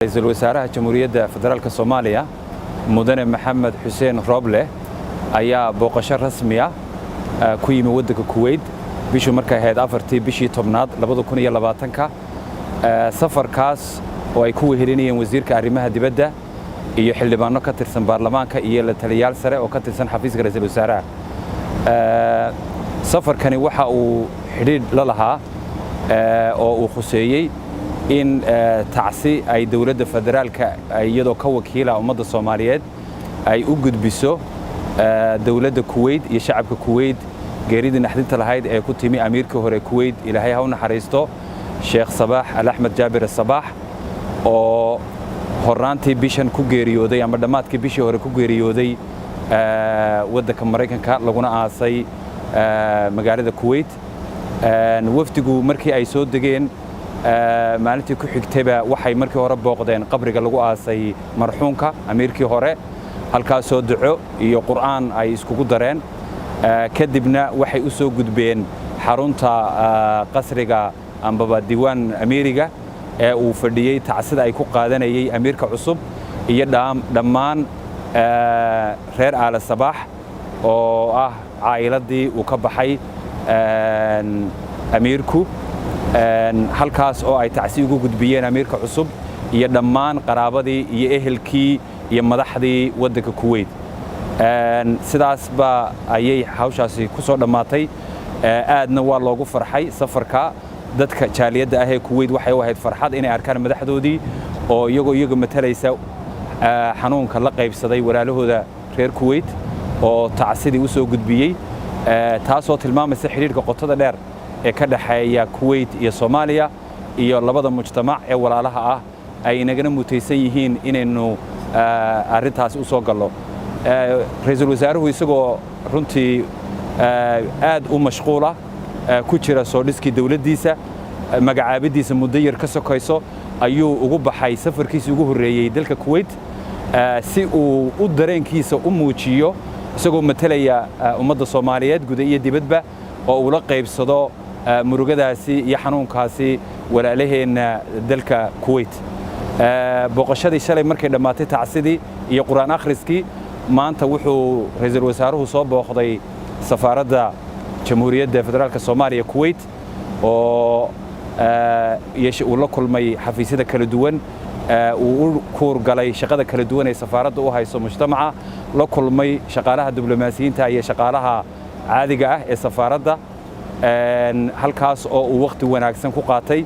رئيسل وزراء جمهورية فدرالك الصومالية مدن محمد حسين روبله ayaa booqasho rasmi ah ku yimi waddanka Kuwait bishii markay ahayd 4tii bishii 10aad 2020 safarkaas oo ay ku wehelinayeen wasiirka arrimaha dibadda iyo xildhibaano ka tirsan baarlamaanka iyo la taliyaal sare oo ka tirsan xafiiska ra'iisul wasaaraha safarkani waxa uu xidhiidh la lahaa oo uu khuseeyay in tacsi ay dawladda federaalka iyadoo ka wakiila ummadda Soomaaliyeed ay u gudbiso dawladda Kuwait iyo shacabka Kuwait geeridii naxdinta lahayd ee ku timi amiirka hore Kuwait Ilaahay ha u naxariisto Sheikh Sabah Al Ahmed Jabir Sabah oo horaantii bishan ku geeriyooday ama dhamaadkii bishii hore ku geeriyooday waddanka Mareykanka laguna aasay magaalada Kuwait wafdigu markii ay soo degeen maalintii ku xigtayba waxay markii hore booqdeen qabriga lagu aasay marxuumka amiirkii hore halkaas soo duco iyo quraan ay iskugu dareen kadibna waxay u soo gudbeen xarunta qasriga ambaba diiwaan amiiriga ee uu fadhiyay tacsida ay ku qaadanayay amiirka cusub iyo dhammaan reer Aala Sabah oo ah caa'iladii uu ka baxay amiirku halkaas oo ay tacsi ugu gudbiyeen amiirka cusub iyo dhammaan qaraabadii iyo ehelkii iyo madaxdii waddanka Kuwait sidaas ba ayay hawshaasi ku soo dhamaatay aadna waa loogu farxay safarka dadka jaaliyadda ah ee Kuwait waxay u ahayd farxad inay arkaan madaxdoodii oo iyaga matalaysa xanuunka la qaybsaday walaalahooda reer Kuwait oo tacsidii u soo gudbiyay taasoo tilmaamaysa xiriirka qotada dheer ee ka dhaxeeya Kuwait iyo Soomaaliya iyo labada mujtamac ee walaalaha ah ay inagana mutaysan yihiin inaynu arrintaas u soo gallo ra'iisul wasaaruhu isagoo runtii aad u mashquula ku jira soo dhiskii dawladdiisa magacaabidiisa muddo yar ka sokayso ayuu ugu baxay safarkiisii ugu horeeyay dalka Kuwait si uu u dareenkiisa u muujiyo isagoo matalaya ummadda Soomaaliyeed gudaha iyo dibadba oo uu la qaybsado murugadaasi iyo xanuunkaasi walaalaheena dalka Kuwait booqashadii shalay markay dhamaatay tacsidii iyo quraan akhriskii maanta wuxuu ra'iisul wasaaruhu soo booqday safaaradda jamhuuriyadda federaalka Soomaaliya Kuwait oo uu la kulmay xafiisyada kala duwan uu u kuur galay shaqada kala duwan ee safaaradda u hayso mujtamaca la kulmay shaqaalaha diblomaasiyiinta iyo shaqaalaha caadiga ah ee safaaradda halkaas oo uu waqti wanaagsan ku qaatay